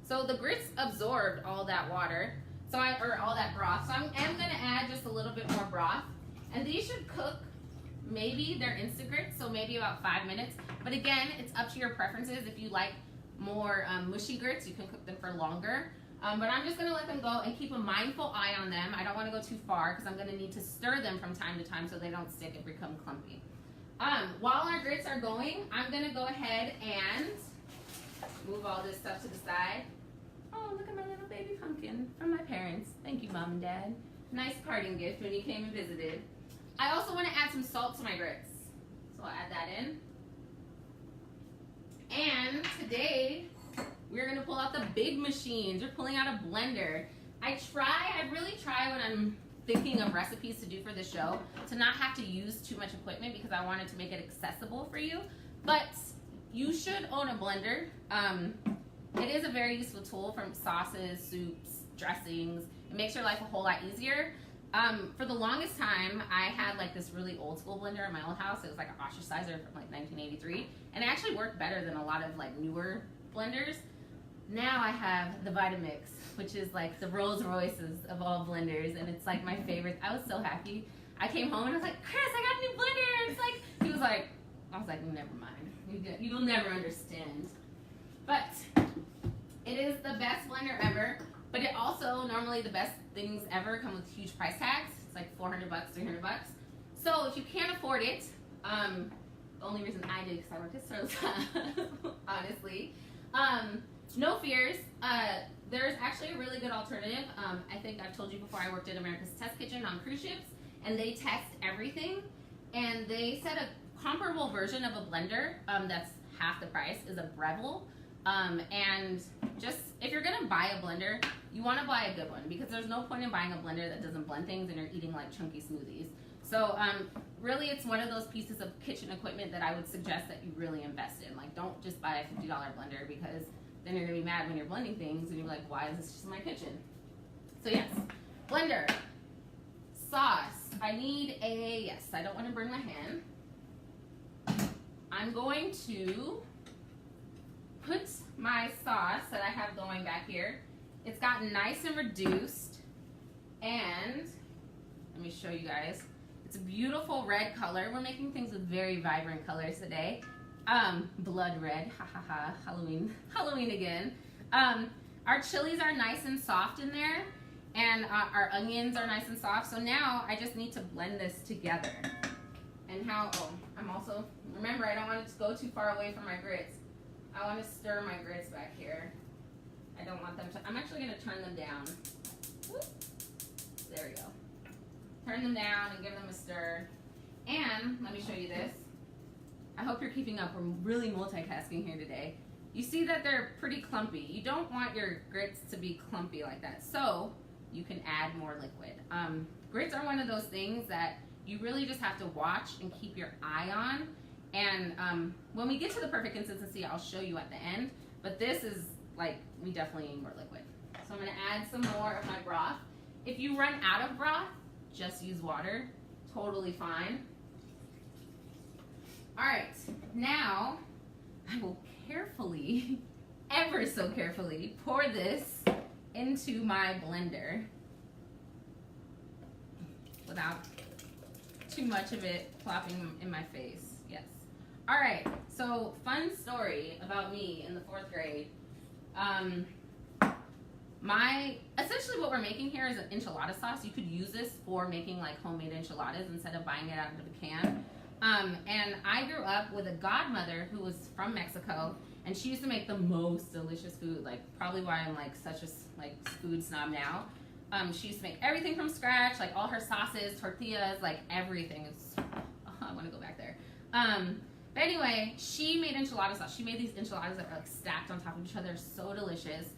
So the grits absorbed all that water, or all that broth. So I am going to add just a little bit more broth, and these should cook. Maybe they're instant grits, so maybe about 5 minutes. But again, it's up to your preferences. If you like more mushy grits, you can cook them for longer. But I'm just going to let them go and keep a mindful eye on them. I don't want to go too far because I'm going to need to stir them from time to time so they don't stick and become clumpy. While our grits are going, I'm going to go ahead and move all this stuff to the side. Oh, look at my little baby pumpkin from my parents. Thank you, Mom and Dad. Nice parting gift when you came and visited. I also want to add some salt to my grits. So I'll add that in. And today, we're going to pull out the big machines. We're pulling out a blender. I really try when I'm thinking of recipes to do for the show to not have to use too much equipment because I wanted to make it accessible for you. But you should own a blender. It is a very useful tool for sauces, soups, dressings. It makes your life a whole lot easier. For the longest time, I had like this really old school blender in my old house. It was like an ostracizer from like 1983, and it actually worked better than a lot of like newer blenders. Now I have the Vitamix, which is like the Rolls Royces of all blenders, and it's like my favorite. I was so happy. I came home and I was like, Chris, I got a new blender. It's like, he was like, I was like, never mind. You'll never understand. But it is the best blender ever. But it also, normally the best things ever come with huge price tags. It's like $400, $300. So if you can't afford it, the only reason I did because I worked at Starbucks, honestly. No fears. There's actually a really good alternative. I think I've told you before, I worked at America's Test Kitchen on cruise ships, and they test everything. And they said a comparable version of a blender that's half the price is a Breville. And just, if you're gonna buy a blender, you wanna buy a good one, because there's no point in buying a blender that doesn't blend things and you're eating like chunky smoothies. So really it's one of those pieces of kitchen equipment that I would suggest that you really invest in. Like, don't just buy a $50 blender, because then you're gonna be mad when you're blending things and you're like, why is this just in my kitchen? So yes, blender. Sauce, I need a, yes, I don't wanna burn my hand. I'm going to put my sauce that I have going back here. It's gotten nice and reduced, and let me show you guys. It's a beautiful red color. We're making things with very vibrant colors today. Blood red, ha ha ha, Halloween again. Our chilies are nice and soft in there, and our onions are nice and soft. So now I just need to blend this together. And I'm also, remember, I don't want it to go too far away from my grits. I want to stir my grits back here. I don't want them to, I'm actually going to turn them down. Whoop. There we go. Turn them down and give them a stir. And let me show you this. I hope you're keeping up. We're really multitasking here today. You see that they're pretty clumpy. You don't want your grits to be clumpy like that. So you can add more liquid. Grits are one of those things that you really just have to watch and keep your eye on. And when we get to the perfect consistency, I'll show you at the end. But this is like, we definitely need more liquid. So I'm gonna add some more of my broth. If you run out of broth, just use water. Totally fine. All right, now I will carefully, ever so carefully, pour this into my blender without too much of it plopping in my face. Yes. All right, so fun story about me in the 4th grade. Essentially what we're making here is an enchilada sauce. You could use this for making like homemade enchiladas instead of buying it out of a can. And I grew up with a godmother who was from Mexico, and she used to make the most delicious food, like probably why I'm like such a food snob now. She used to make everything from scratch, like all her sauces, tortillas, like everything. I want to go back there. But anyway, she made enchilada sauce. She made these enchiladas that were like stacked on top of each other, so delicious.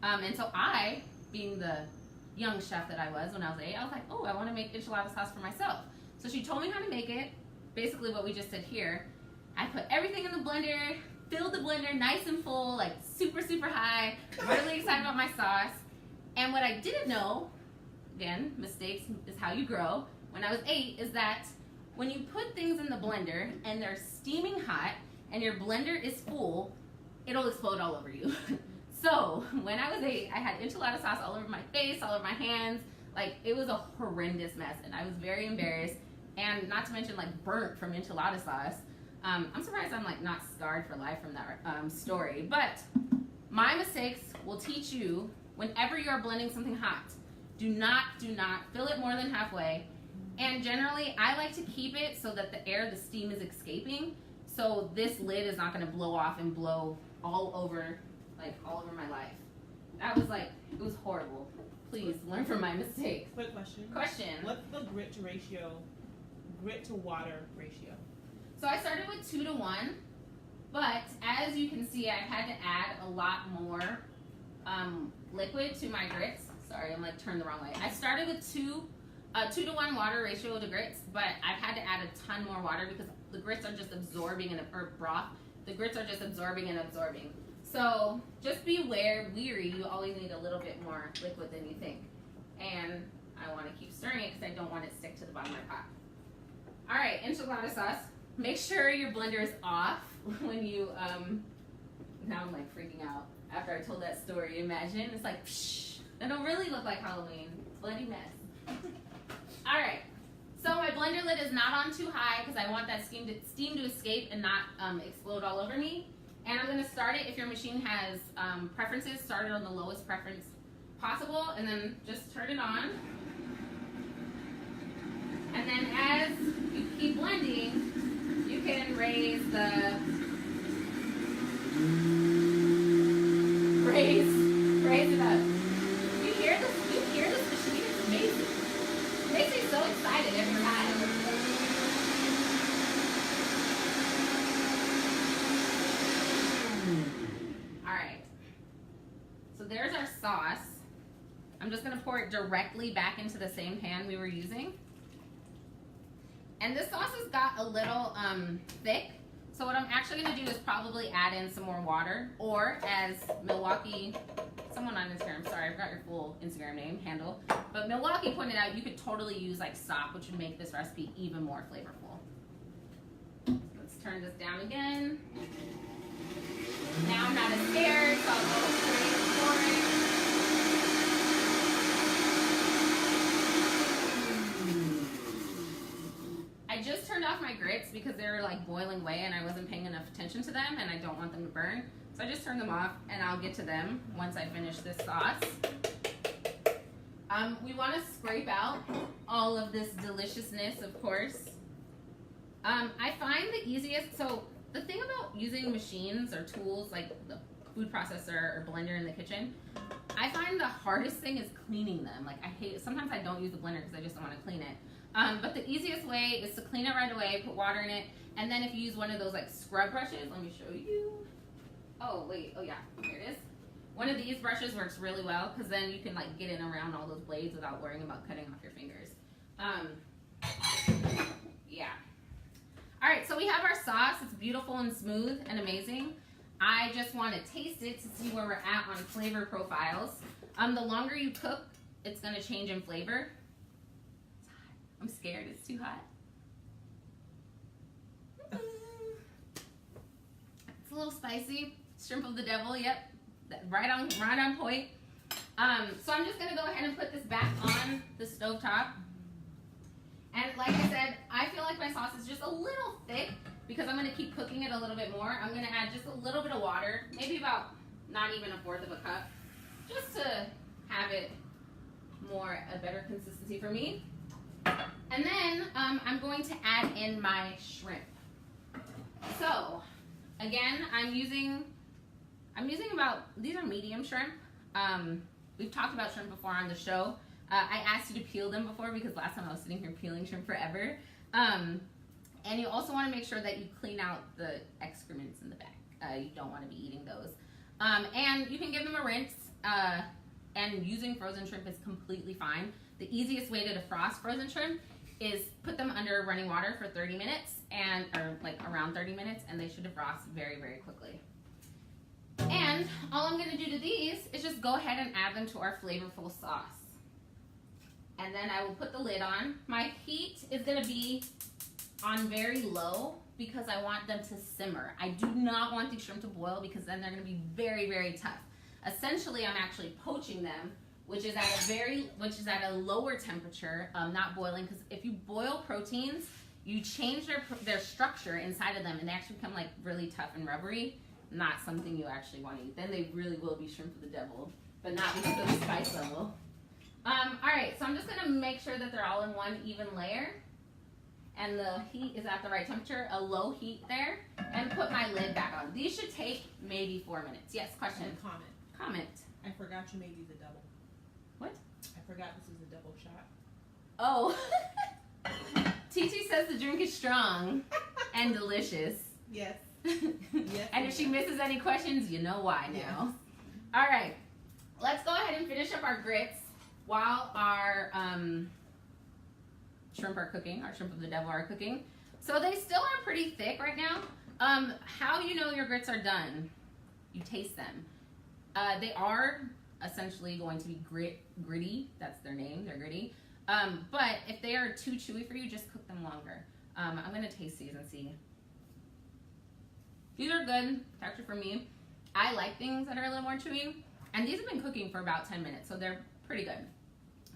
And so I, being the young chef that I was when I was 8, I was like, oh, I want to make enchilada sauce for myself. So she told me how to make it, basically what we just did here. I put everything in the blender, filled the blender nice and full, like super, super high, really excited about my sauce. And what I didn't know, again, mistakes is how you grow, when I was 8, is that when you put things in the blender and they're steaming hot and your blender is full, it'll explode all over you. So when I was 8, I had enchilada sauce all over my face, all over my hands. Like, it was a horrendous mess, and I was very embarrassed, and not to mention like burnt from enchilada sauce. I'm surprised I'm like not scarred for life from that story. But my mistakes will teach you whenever you're blending something hot. Do not fill it more than halfway. And generally, I like to keep it so that the steam is escaping, so this lid is not going to blow off and blow all over my life. That was like, it was horrible. Please learn from my mistakes. Quick question. What's the grit to water ratio? So I started with 2 to 1, but as you can see, I had to add a lot more liquid to my grits. Sorry, I'm like turned the wrong way. I started with 2 to 1 water ratio to grits, but I've had to add a ton more water because the grits are just absorbing or broth. The grits are just absorbing and absorbing. So just be weary. You always need a little bit more liquid than you think. And I want to keep stirring it because I don't want it to stick to the bottom of my pot. All right, enchilada sauce. Make sure your blender is off when you, now I'm like freaking out after I told that story. Imagine, it's like, psh, it'll really look like Halloween. Bloody mess. All right, so my blender lid is not on too high because I want that steam to escape and not explode all over me. And I'm gonna start it, if your machine has preferences, start it on the lowest preference possible and then just turn it on. And then as you keep blending, you can raise it up. You hear this machine? It's amazing. It makes me so excited every time. All right. So there's our sauce. I'm just gonna pour it directly back into the same pan we were using. And this sauce has got a little thick, so what I'm actually gonna do is probably add in some more water, or as Milwaukee, someone on Instagram, sorry, I forgot your full Instagram handle, but Milwaukee pointed out you could totally use like sop, which would make this recipe even more flavorful. Let's turn this down again. Now I'm not as scared, so I'll go straight for it. I just turned off my grits because they were like boiling away and I wasn't paying enough attention to them and I don't want them to burn. So I just turned them off and I'll get to them once I finish this sauce. We want to scrape out all of this deliciousness, of course. I find the easiest, so the thing about using machines or tools like the food processor or blender in the kitchen, I find the hardest thing is cleaning them. Like sometimes I don't use the blender because I just don't want to clean it. But the easiest way is to clean it right away, put water in it, and then if you use one of those like scrub brushes, let me show you. Oh wait, oh yeah, here it is. One of these brushes works really well because then you can like get in around all those blades without worrying about cutting off your fingers. Yeah. All right, so we have our sauce. It's beautiful and smooth and amazing. I just want to taste it to see where we're at on flavor profiles. The longer you cook, it's going to change in flavor. I'm scared it's too hot. It's a little spicy. Shrimp of the devil, yep. Right on point. So I'm just gonna go ahead and put this back on the stovetop. And like I said, I feel like my sauce is just a little thick because I'm gonna keep cooking it a little bit more. I'm gonna add just a little bit of water, maybe about not even 1/4 of a cup, just to have it a better consistency for me. And then I'm going to add in my shrimp. So again, I'm using about, these are medium shrimp. We've talked about shrimp before on the show. I asked you to peel them before because last time I was sitting here peeling shrimp forever. And you also want to make sure that you clean out the excrements in the back. You don't want to be eating those. And you can give them a rinse. And using frozen shrimp is completely fine. The easiest way to defrost frozen shrimp is put them under running water for 30 minutes or like around 30 minutes, and they should defrost very, very quickly. And all I'm gonna do to these is just go ahead and add them to our flavorful sauce. And then I will put the lid on. My heat is gonna be on very low because I want them to simmer. I do not want these shrimp to boil because then they're gonna be very, very tough. Essentially, I'm actually poaching them, which is at a lower temperature, not boiling, because if you boil proteins, you change their structure inside of them and they actually become like really tough and rubbery. Not something you actually want to eat. Then they really will be shrimp of the devil, but not because of the spice level. All right, so I'm just gonna make sure that they're all in one even layer and the heat is at the right temperature, a low heat there, and put my lid back on. These should take maybe 4 minutes. Yes, question? Comment. I forgot you made these a double. What? I forgot this was a double shot. Oh. TT says the drink is strong and delicious. Yes. Yes. And if she misses any questions, you know why now. Yes. All right. Let's go ahead and finish up our grits while our shrimp are cooking, our shrimp of the devil are cooking. So they still are pretty thick right now. How you know your grits are done? You taste them. They are essentially going to be gritty. That's their name. They're gritty. But if they are too chewy for you, just cook them longer. I'm gonna taste these and see. These are good texture for me. I like things that are a little more chewy, and these have been cooking for about 10 minutes, so they're pretty good.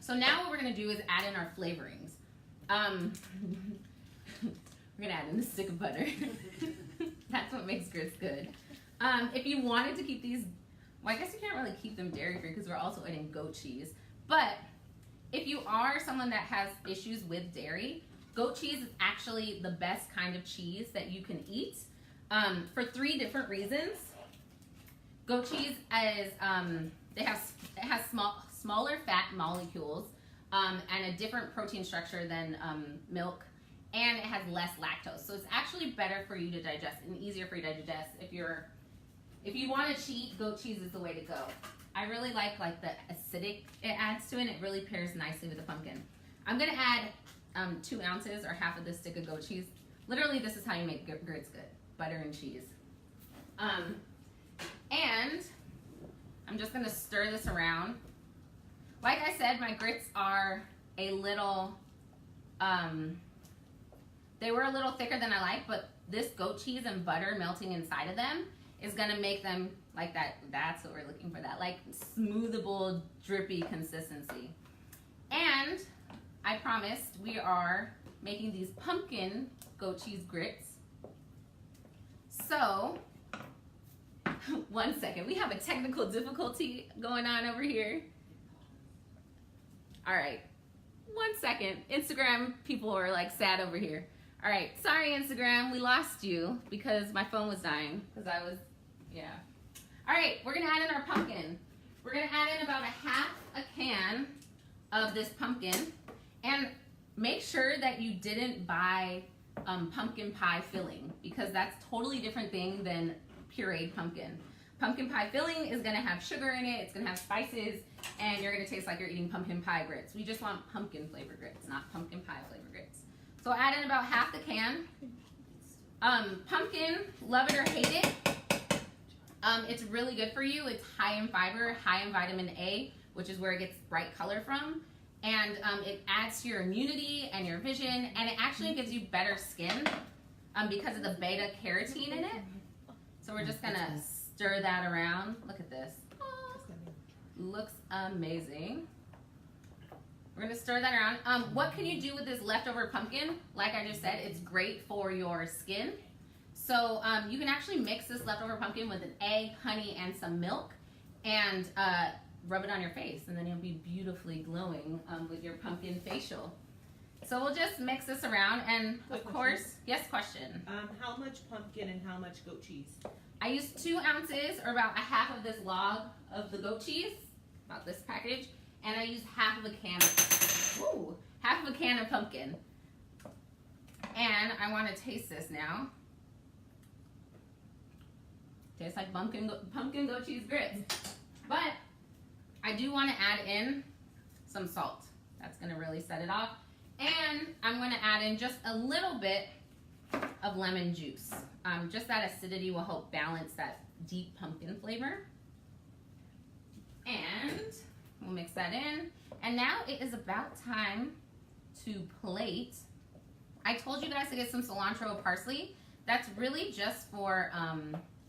So now what we're gonna do is add in our flavorings. We're gonna add in the stick of butter. That's what makes grits good. If you wanted to keep these, well, I guess you can't really keep them dairy-free because we're also adding goat cheese. But if you are someone that has issues with dairy, goat cheese is actually the best kind of cheese that you can eat for 3 different reasons. Goat cheese is it has smaller fat molecules and a different protein structure than milk. And it has less lactose, so it's actually better for you to digest and easier for you to digest. If you want to cheat, goat cheese is the way to go. I really like the acidic it adds to it. And it really pairs nicely with the pumpkin. I'm gonna add 2 ounces or half of this stick of goat cheese. Literally, this is how you make grits good: butter and cheese. And I'm just gonna stir this around. Like I said, my grits are a little. They were a little thicker than I like, but this goat cheese and butter melting inside of them is gonna make them like that. That's what we're looking for, that like smoothable, drippy consistency. And I promised we are making these pumpkin goat cheese grits. So, 1 second, we have a technical difficulty going on over here. All right, 1 second. Instagram people are like sad over here. All right, sorry Instagram, we lost you because my phone was dying because I was, yeah. All right, we're gonna add in our pumpkin. We're gonna add in about half a can of this pumpkin, and make sure that you didn't buy pumpkin pie filling because that's totally different thing than pureed pumpkin. Pumpkin pie filling is gonna have sugar in it, it's gonna have spices, and you're gonna taste like you're eating pumpkin pie grits. We just want pumpkin flavored grits, not pumpkin pie flavored grits. So add in about half the can. Pumpkin, love it or hate it. It's really good for you. It's high in fiber, high in vitamin A, which is where it gets bright color from. And it adds to your immunity and your vision, and it actually gives you better skin because of the beta carotene in it. So we're just gonna stir that around. Look at this. Oh, looks amazing. We're gonna stir that around. What can you do with this leftover pumpkin? Like I just said, it's great for your skin. So you can actually mix this leftover pumpkin with an egg, honey, and some milk, and rub it on your face, and then you'll be beautifully glowing with your pumpkin facial. So we'll just mix this around, and of course, yes, question. How much pumpkin and how much goat cheese? I used 2 ounces, or about a half of this log of the goat cheese, about this package. And I used half of a can of pumpkin. And I want to taste this now. Tastes like pumpkin goat cheese grits. But I do want to add in some salt. That's going to really set it off. And I'm going to add in just a little bit of lemon juice. Just that acidity will help balance that deep pumpkin flavor. And we'll mix that in. And now it is about time to plate. I told you guys to get some cilantro or parsley. That's really just for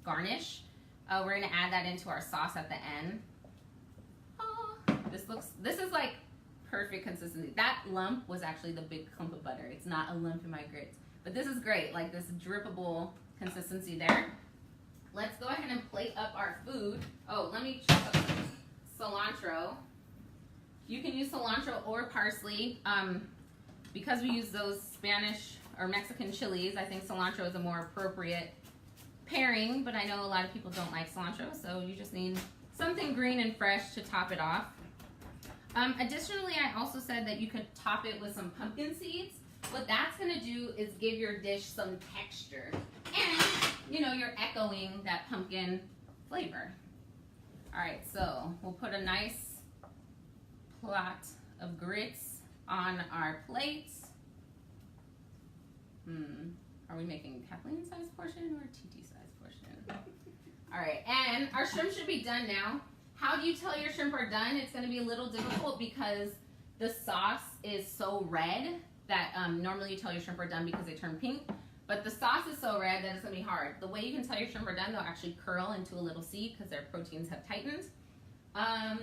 garnish. We're gonna add that into our sauce at the end. Oh, this is like perfect consistency. That lump was actually the big clump of butter. It's not a lump in my grits. But this is great, like this drippable consistency there. Let's go ahead and plate up our food. Oh, let me chop up cilantro. You can use cilantro or parsley. Because we use those Spanish or Mexican chilies, I think cilantro is a more appropriate pairing, but I know a lot of people don't like cilantro, so you just need something green and fresh to top it off. Additionally, I also said that you could top it with some pumpkin seeds. What that's gonna do is give your dish some texture, and you know, you're echoing that pumpkin flavor. All right, so we'll put a nice plot of grits on our plates. Are we making Kathleen size portion or TT size portion? All right, and our shrimp should be done now. How do you tell your shrimp are done? It's going to be a little difficult because the sauce is so red that normally you tell your shrimp are done because they turn pink. But the sauce is so red that it's going to be hard. The way you can tell your shrimp are done, they'll actually curl into a little C because their proteins have tightened. I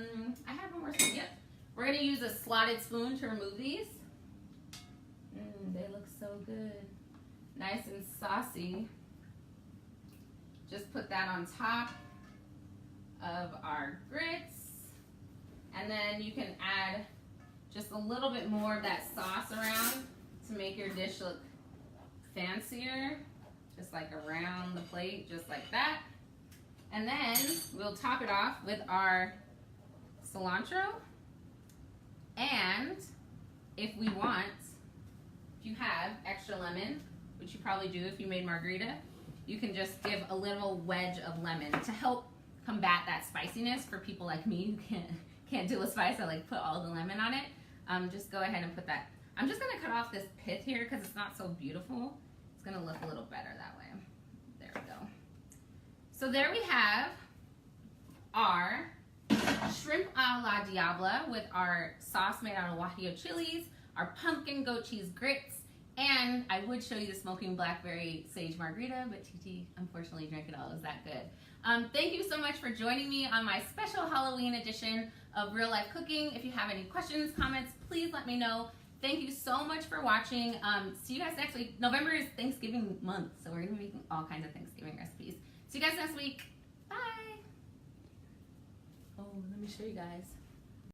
have one more spoon. Yep. We're going to use a slotted spoon to remove these. They look so good. Nice and saucy. Just put that on top of our grits. And then you can add just a little bit more of that sauce around to make your dish look fancier. Just like around the plate, just like that. And then we'll top it off with our cilantro. And if we want, if you have extra lemon, which you probably do if you made margarita, you can just give a little wedge of lemon to help combat that spiciness for people like me who can't deal with spice. I like put all the lemon on it. Just go ahead and put that. I'm just gonna cut off this pith here because it's not so beautiful. It's gonna look a little better that way. There we go. So there we have our shrimp a la Diabla with our sauce made out of guajillo chilies, our pumpkin goat cheese grits, and I would show you the smoking blackberry sage margarita, but TT unfortunately drank it all. It was that good. Thank you so much for joining me on my special Halloween edition of Real Life Cooking. If you have any questions, comments, please let me know. Thank you so much for watching. See you guys next week. November is Thanksgiving month, so we're going to be making all kinds of Thanksgiving recipes. See you guys next week. Bye. Oh, let me show you guys.